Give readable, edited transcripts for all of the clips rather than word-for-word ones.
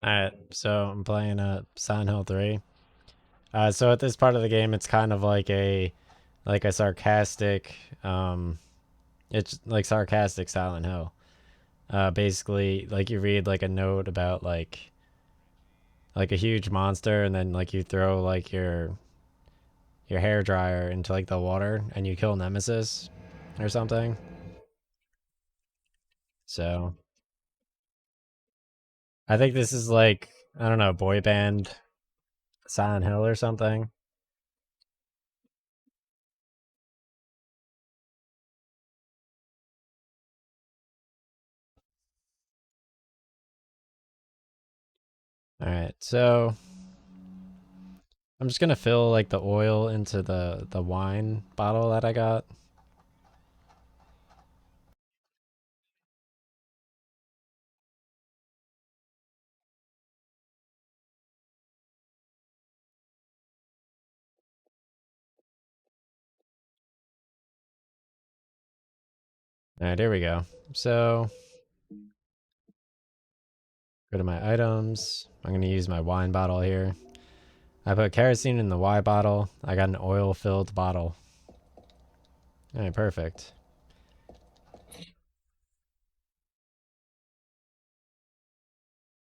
Alright, so I'm playing Silent Hill 3. So at this part of the game, it's kind of like a sarcastic, it's like sarcastic Silent Hill. Basically, like you read like a note about like a huge monster, and then like you throw like your hair dryer into like the water, and you kill Nemesis or something. So I think this is like, I don't know, boy band Silent Hill or something. All right, so I'm just gonna fill like the oil into the wine bottle that I got. All right, here we go. So go to my items. I'm gonna use my wine bottle here. I put kerosene in the wine bottle. I got an oil filled bottle. All right, perfect.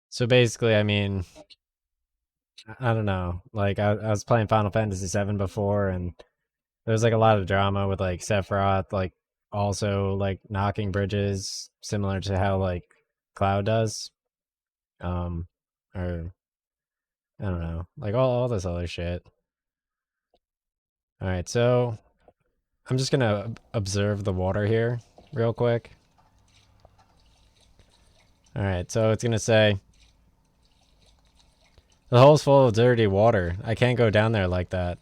So basically, I mean, I don't know. Like I was playing Final Fantasy VII before, and there was like a lot of drama with like Sephiroth, like also like knocking bridges, similar to how like Cloud does. Um, or I don't know, like all this other shit. All right, so I'm just gonna observe the water here real quick. All right, so it's gonna say the hole's full of dirty water. I can't go down there like that.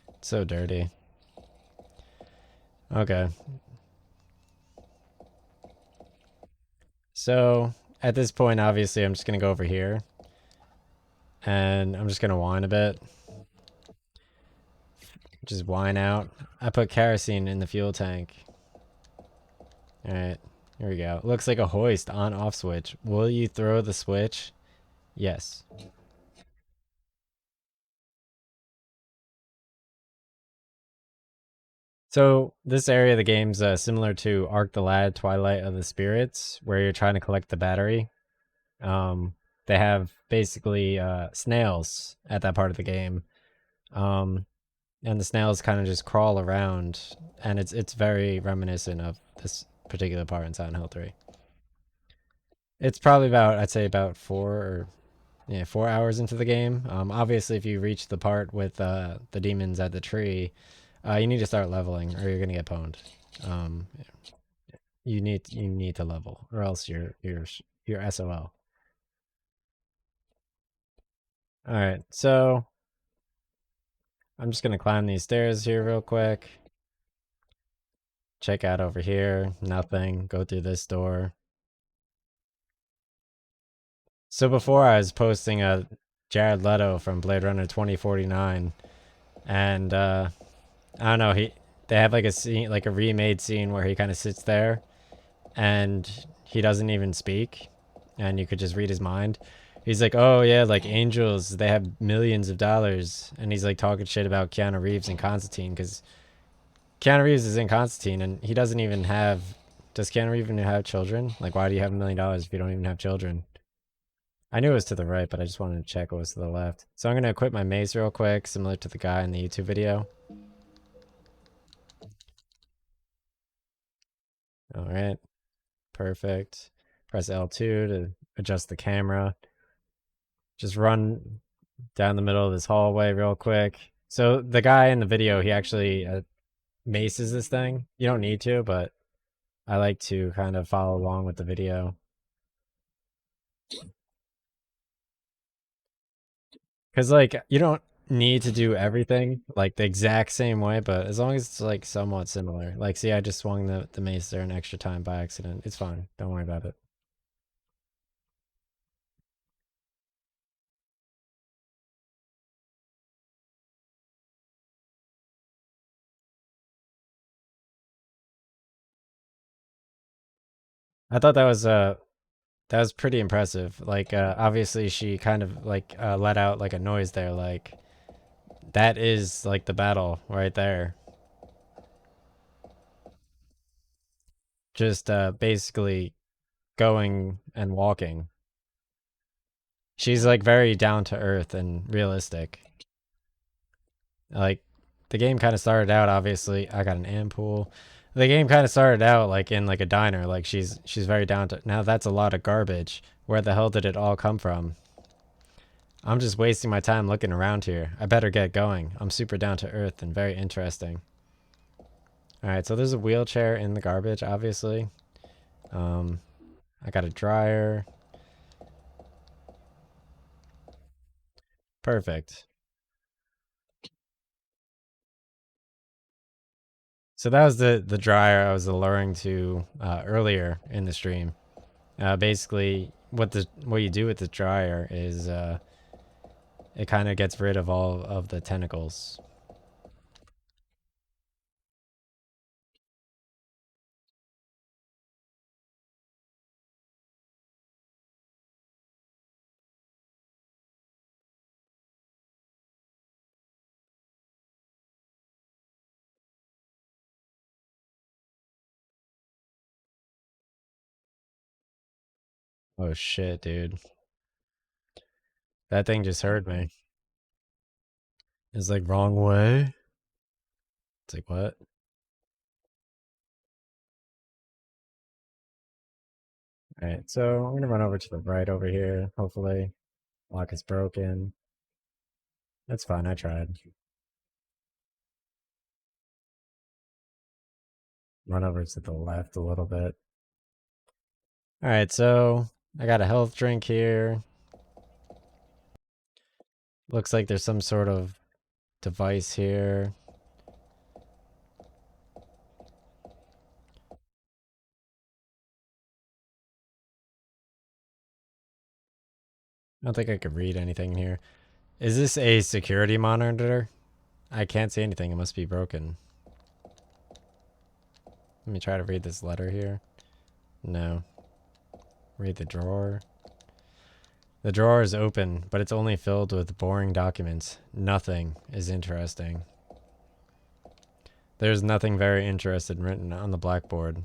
It's so dirty. Okay, so at this point, obviously, I'm just gonna go over here and I'm just gonna whine a bit. Just whine out. I put kerosene in the fuel tank. All right, here we go. Looks like a hoist on-off switch. Will you throw the switch? Yes. So this area of the game's similar to Arc the Lad, Twilight of the Spirits, where you're trying to collect the battery. Um, they have basically snails at that part of the game, um, and the snails kind of just crawl around, and it's very reminiscent of this particular part in Silent Hill 3. It's probably about, I'd say about 4 hours into the game. Obviously, if you reach the part with the demons at the tree, you need to start leveling, or you're gonna get pwned. Um, you need to level, or else you're SOL. All right, so I'm just gonna climb these stairs here real quick. Check out over here, nothing. Go through this door. So before I was posting a Jared Leto from Blade Runner 2049, and I don't know, they have like a scene, like a remade scene where he kind of sits there and he doesn't even speak, and you could just read his mind. He's like, "Oh yeah, like angels, they have millions of dollars," and he's like talking shit about Keanu Reeves and Constantine because Keanu Reeves is in Constantine, and he doesn't even have. Does Keanu Reeves even have children? Like, why do you have $1 million if you don't even have children? I knew it was to the right, but I just wanted to check what was to the left. So I'm gonna equip my mace real quick, similar to the guy in the YouTube video. All right, perfect. Press L2 to adjust the camera. Just run down the middle of this hallway real quick. So the guy in the video, he actually maces this thing. You don't need to, but I like to kind of follow along with the video. Because, like, you don't need to do everything like the exact same way, but as long as it's like somewhat similar. Like, see, I just swung the mace there an extra time by accident. It's fine. Don't worry about it. I thought that was That was pretty impressive. Like, obviously she kind of like let out like a noise there. Like, that is like the battle right there. Just basically going and walking. She's like very down to earth and realistic. Like, the game kind of started out, obviously. I got an ampoule. The game kind of started out like in like a diner. Like, she's very down to. Now that's a lot of garbage. Where the hell did it all come from? I'm just wasting my time looking around here. I better get going. I'm super down to earth and very interesting. Alright, so there's a wheelchair in the garbage, obviously. Um, I got a dryer. Perfect. So that was the dryer I was alluring to earlier in the stream. Basically, what you do with the dryer is it kind of gets rid of all of the tentacles. Oh shit, dude. That thing just heard me. It's like wrong way. It's like what? All right, so I'm gonna run over to the right over here. Hopefully, lock is broken. That's fine. I tried. Run over to the left a little bit. All right, so I got a health drink here. Looks like there's some sort of device here. I don't think I could read anything in here. Is this a security monitor? I can't see anything. It must be broken. Let me try to read this letter here. No. Read the drawer. The drawer is open, but it's only filled with boring documents. Nothing is interesting. There's nothing very interesting written on the blackboard.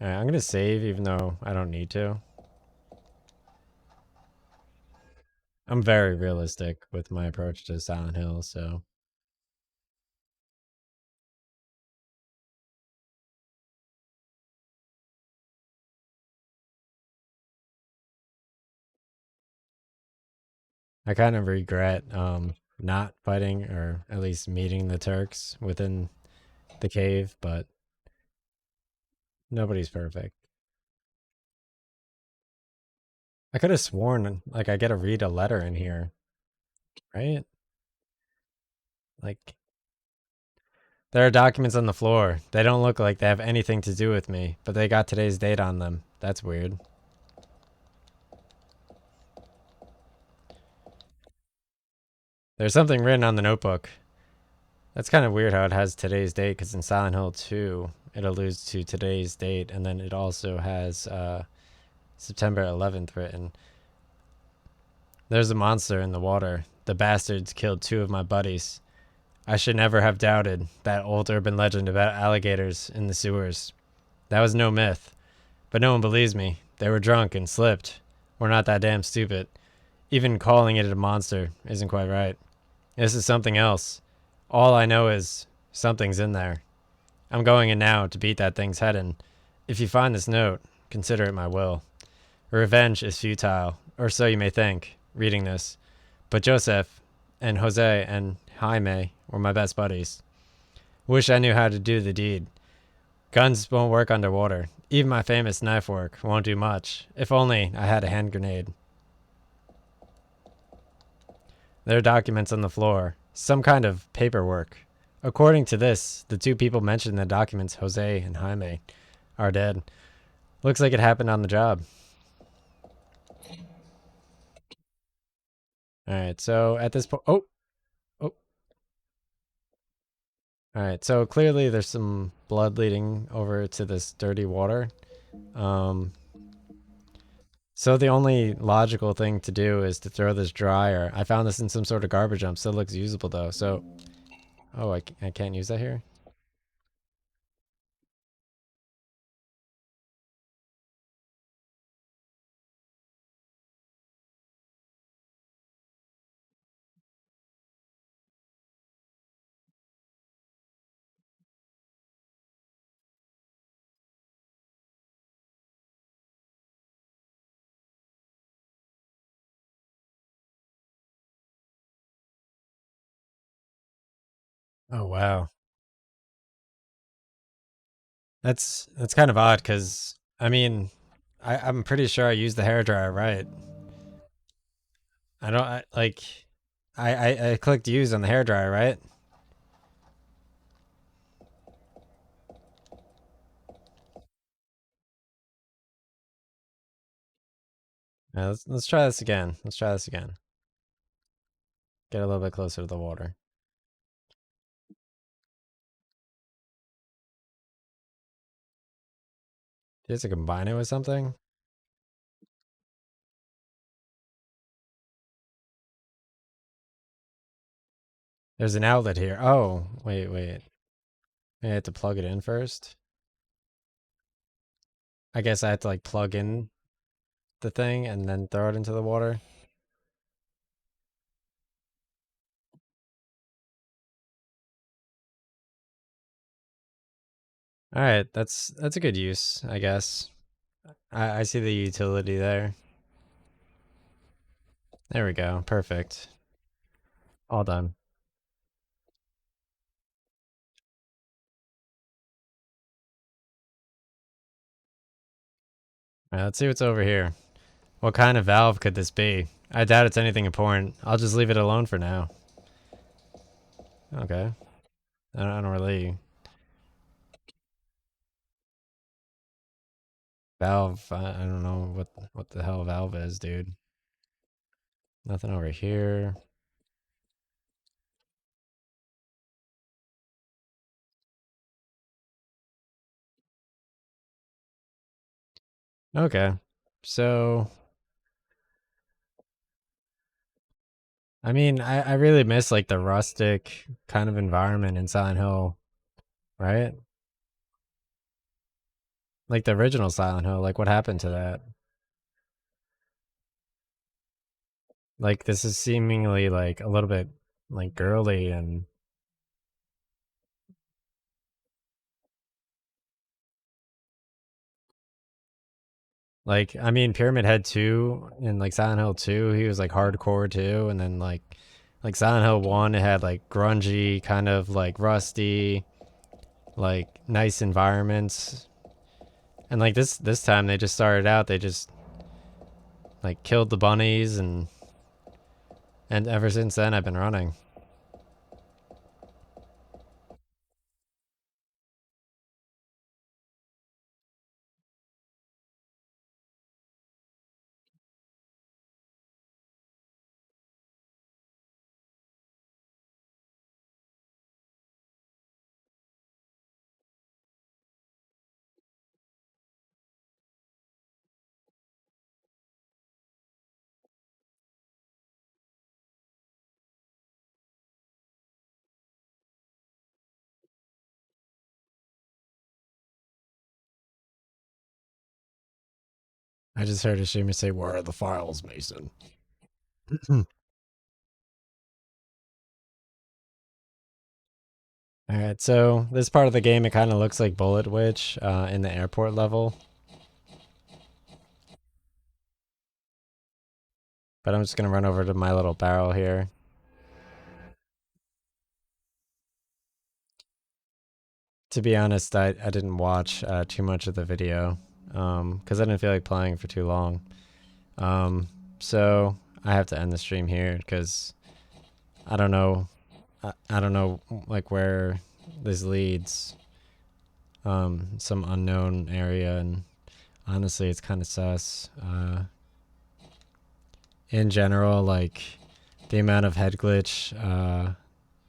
Alright, I'm gonna save even though I don't need to. I'm very realistic with my approach to Silent Hill, so. I kind of regret not fighting or at least meeting the Turks within the cave, but nobody's perfect. I could have sworn like I get to read a letter in here, right? Like there are documents on the floor. They don't look like they have anything to do with me, but they got today's date on them. That's weird. There's something written on the notebook. That's kind of weird how it has today's date because in Silent Hill 2, it alludes to today's date and then it also has September 11th written. There's a monster in the water. The bastards killed 2 of my buddies. I should never have doubted that old urban legend about alligators in the sewers. That was no myth. But no one believes me. They were drunk and slipped. We're not that damn stupid. Even calling it a monster isn't quite right. This is something else. All I know is something's in there. I'm going in now to beat that thing's head in. If you find this note, consider it my will. Revenge is futile, or so you may think, reading this. But Joseph and Jose and Jaime were my best buddies. Wish I knew how to do the deed. Guns won't work underwater. Even my famous knife work won't do much. If only I had a hand grenade. There are documents on the floor. Some kind of paperwork. According to this, the 2 people mentioned in the documents, Jose and Jaime, are dead. Looks like it happened on the job. Alright, so at this point... Oh! Oh! Alright, so clearly there's some blood leading over to this dirty water. Um, so the only logical thing to do is to throw this dryer. I found this in some sort of garbage dump. Still looks usable though. So, oh, I can't use that here? Oh, wow. That's kind of odd because, I mean, I'm pretty sure I used the hairdryer right. I don't, like, I clicked use on the hairdryer, right? Let's try this again. Let's try this again. Get a little bit closer to the water. Do you have to combine it with something? There's an outlet here. Oh, wait. I have to plug it in first. I guess I have to like plug in the thing and then throw it into the water. All right, that's a good use, I guess. I see the utility there. There we go. Perfect. All done. All right, let's see what's over here. What kind of valve could this be? I doubt it's anything important. I'll just leave it alone for now. Okay. I don't really valve. I don't know what the hell valve is, dude. Nothing over here. Okay. So, I mean, I really miss like the rustic kind of environment in Silent Hill, right? Like the original Silent Hill. Like what happened to that? Like this is seemingly like a little bit like girly and like I mean Pyramid Head 2 and like Silent Hill 2, he was like hardcore too, and then like Silent Hill 1 it had like grungy, kind of like rusty, like nice environments. And like this time they just started out, they just like killed the bunnies and ever since then I've been running. I just heard Ashima say, "Where are the files, Mason?" All right, so this part of the game, it kind of looks like Bullet Witch in the airport level, but I'm just gonna run over to my little barrel here. To be honest, I didn't watch too much of the video because I didn't feel like playing for too long. Um, so I have to end the stream here because I don't know, I don't know like where this leads. Some unknown area, and honestly, it's kind of sus. In general, like the amount of head glitch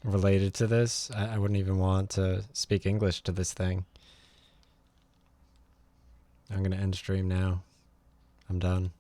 related to this, I wouldn't even want to speak English to this thing. I'm gonna end stream now. I'm done.